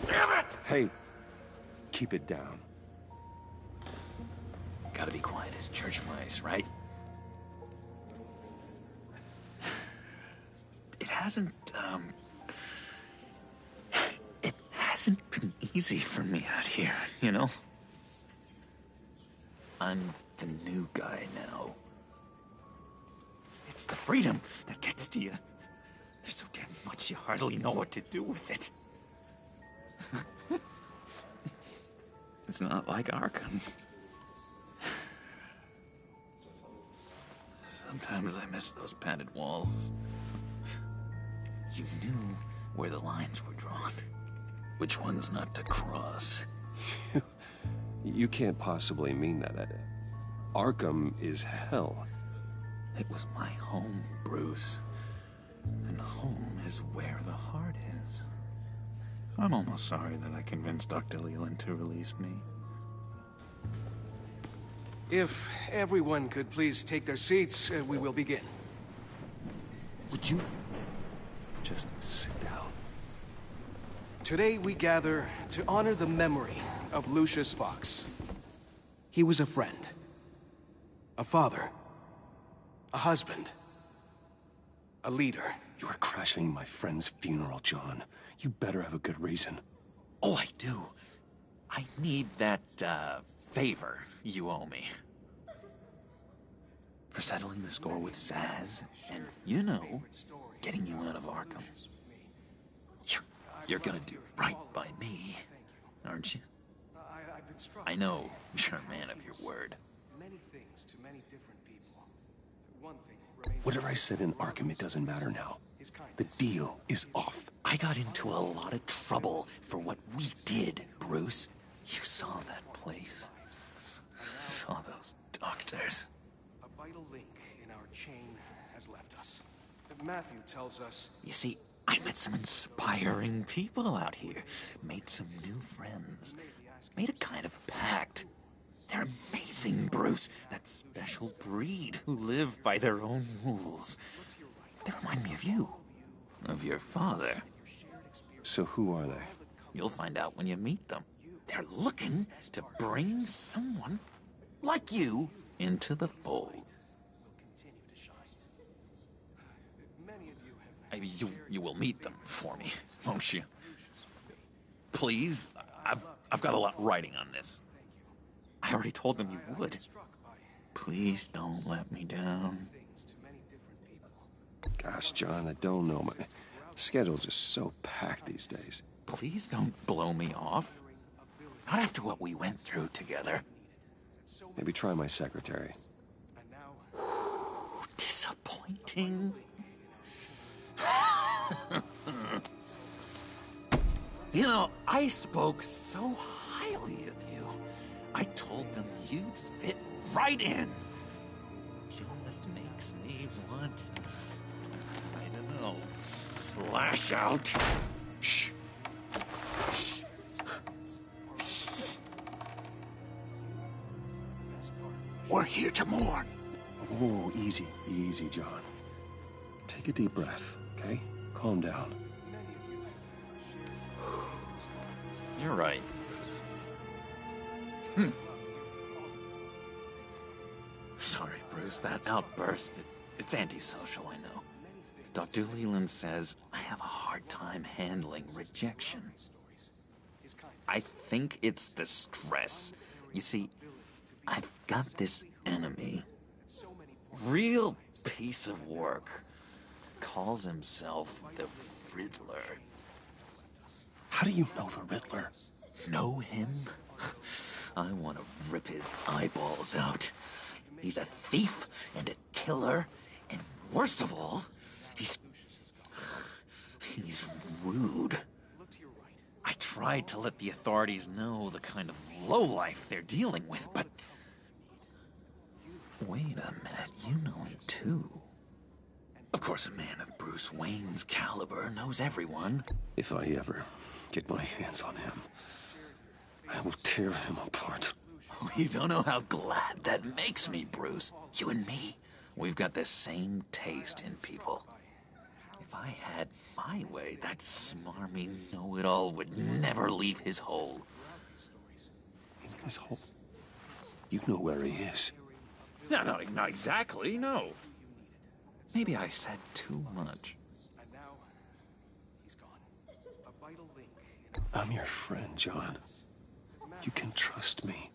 Damn it! Hey, keep it down. Gotta be quiet as church mice, right? hasn't been easy for me out here, you know? I'm the new guy now. It's the freedom that gets to you. There's so damn much you hardly know what to do with it. It's not like Arkham. Sometimes I miss those padded walls. You knew where the lines were drawn. Which ones not to cross. You can't possibly mean that. Arkham is hell. It was my home, Bruce. And home is where the heart is. I'm almost sorry that I convinced Dr. Leland to release me. If everyone could please take their seats, we will begin. Would you just sit down? Today we gather to honor the memory of Lucius Fox. He was a friend, a father, a husband, a leader. You are crashing my friend's funeral, John. You better have a good reason. Oh, I do. I need that, favor you owe me. For settling the score with Zsasz, and, you know, getting you out of Arkham. You're gonna do right by me, aren't you? I know you're a man of your word. Many things to many different people. One thing Whatever I said in Arkham, it doesn't matter now. The deal is off. I got into a lot of trouble for what we did, Bruce. You saw that place. Saw those doctors. A vital link in our chain has left us. Matthew tells us... You see, I met some inspiring people out here. Made some new friends. Made a kind of pact. They're amazing, Bruce. That special breed who live by their own rules. They remind me of you. Of your father. So who are they? You'll find out when you meet them. They're looking to bring someone like you into the fold. You will meet them for me, won't you? Please? I've got a lot riding on this. I already told them you would. Please don't let me down. Gosh, John, I don't know. My schedule's just so packed these days. Please don't blow me off. Not after what we went through together. Maybe try my secretary. Disappointing. You know, I spoke so highly of you. I told them you'd fit right in. Just makes me want, I don't know, lash out. Shh. Shh. Shh. We're here to mourn. Oh, easy, easy, John. Take a deep breath, okay? Calm down. You're right. Sorry, Bruce, that outburst, it's antisocial, I know. Dr. Leland says I have a hard time handling rejection. I think it's the stress. You see, I've got this enemy. Real piece of work. Calls himself the Riddler. How do you know the Riddler? Know him? I want to rip his eyeballs out. He's a thief and a killer, and worst of all, he's rude. I tried to let the authorities know the kind of lowlife they're dealing with, but... Wait a minute, you know him too. Of course, a man of Bruce Wayne's caliber knows everyone. If I ever get my hands on him, I will tear him apart. Oh, you don't know how glad that makes me, Bruce. You and me, we've got the same taste in people. If I had my way, that smarmy know-it-all would never leave his hole. His hole? You know where he is. No, not exactly, no. Maybe I said too much. And now, he's gone. A vital link in our I'm your friend, John. You can trust me.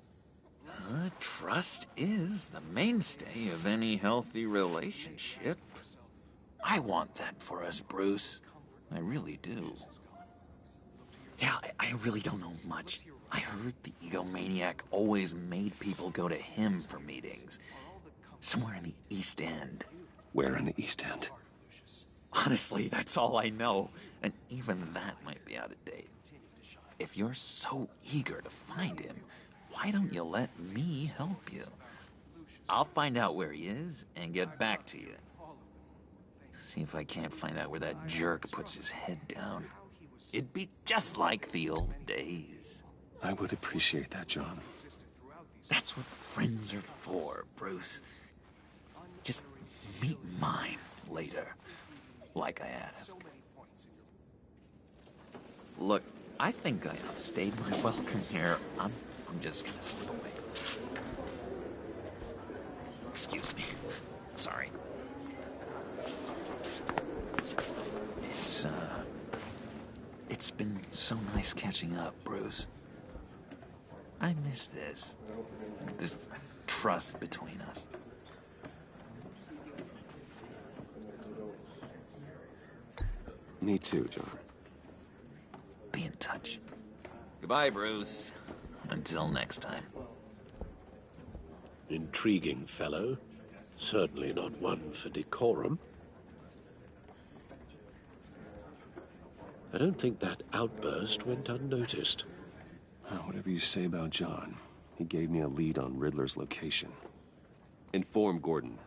Trust is the mainstay of any healthy relationship. I want that for us, Bruce. I really do. Yeah, I really don't know much. I heard the egomaniac always made people go to him for meetings. Somewhere in the East End. Where in the East End? Honestly, that's all I know. And even that might be out of date. If you're so eager to find him, why don't you let me help you? I'll find out where he is and get back to you. See if I can't find out where that jerk puts his head down. It'd be just like the old days. I would appreciate that, John. That's what friends are for, Bruce. Just meet mine later, like I asked. Look, I think I outstayed my welcome here. I'm just gonna slip away. Excuse me. Sorry. It's been so nice catching up, Bruce. I miss this trust between us. Me too, John. Be in touch. Goodbye, Bruce. Until next time. Intriguing fellow. Certainly not one for decorum. I don't think that outburst went unnoticed. Whatever you say about John, he gave me a lead on Riddler's location. Inform Gordon.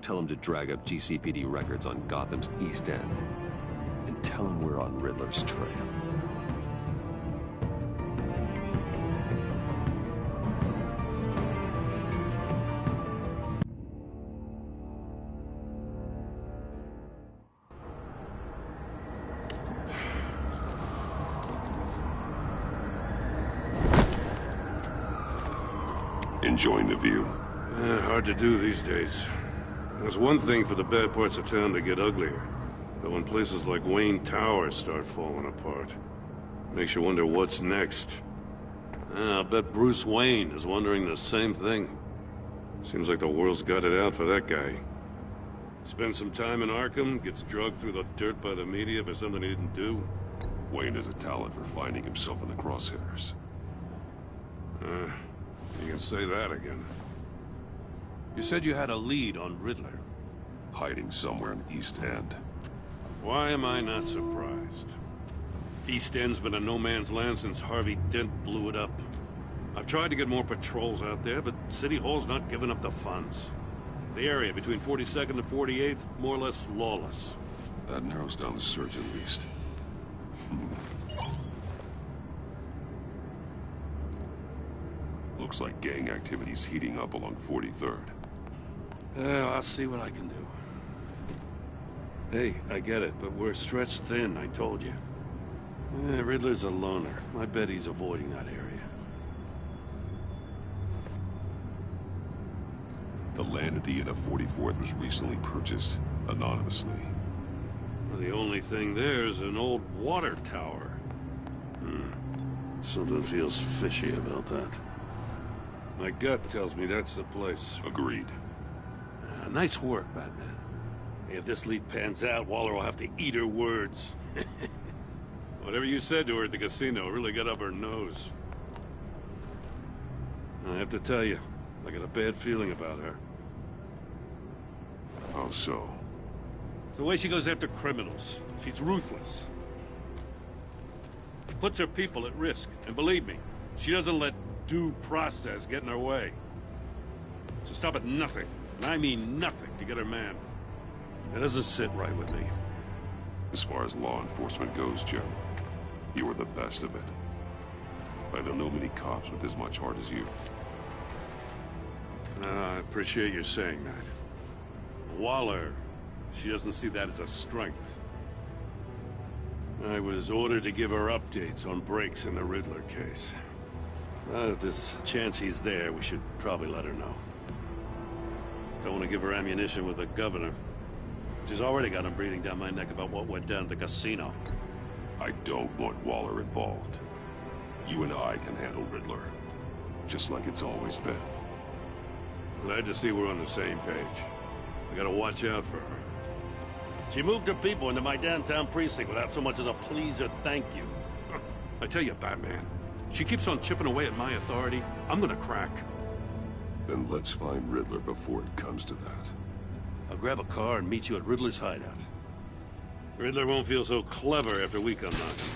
Tell him to drag up GCPD records on Gotham's East End. And tell him we're on Riddler's trail. Enjoying the view? Hard to do these days. There's one thing for the bad parts of town to get uglier. But when places like Wayne Tower start falling apart, makes you wonder what's next. I'll bet Bruce Wayne is wondering the same thing. Seems like the world's got it out for that guy. Spends some time in Arkham, gets drugged through the dirt by the media for something he didn't do. Wayne has a talent for finding himself in the crosshairs. You can say that again. You said you had a lead on Riddler. Hiding somewhere in the East End. Why am I not surprised? East End's been a no-man's land since Harvey Dent blew it up. I've tried to get more patrols out there, but City Hall's not giving up the funds. The area between 42nd and 48th, more or less lawless. That narrows down the search at least. Looks like gang activity's heating up along 43rd. I'll see what I can do. Hey, I get it, but we're stretched thin, I told you. Riddler's a loner. I bet he's avoiding that area. The land at the end of 44th was recently purchased, anonymously. Well, the only thing there is an old water tower. Something feels fishy about that. My gut tells me that's the place. Agreed. Nice work, Batman. If this lead pans out, Waller will have to eat her words. Whatever you said to her at the casino really got up her nose. I have to tell you, I got a bad feeling about her. How so? It's the way she goes after criminals. She's ruthless. Puts her people at risk. And believe me, she doesn't let due process get in her way. She'll stop at nothing, and I mean nothing, to get her man. That doesn't sit right with me. As far as law enforcement goes, Joe, you are the best of it. I don't know many cops with as much heart as you. I appreciate you saying that. Waller, she doesn't see that as a strength. I was ordered to give her updates on breaks in the Riddler case. If there's a chance he's there, we should probably let her know. Don't want to give her ammunition with the governor. She's already got him breathing down my neck about what went down at the casino. I don't want Waller involved. You and I can handle Riddler. Just like it's always been. Glad to see we're on the same page. I gotta watch out for her. She moved her people into my downtown precinct without so much as a please or thank you. I tell you, Batman, she keeps on chipping away at my authority. I'm gonna crack. Then let's find Riddler before it comes to that. I'll grab a car and meet you at Riddler's hideout. Riddler won't feel so clever after we come knocking.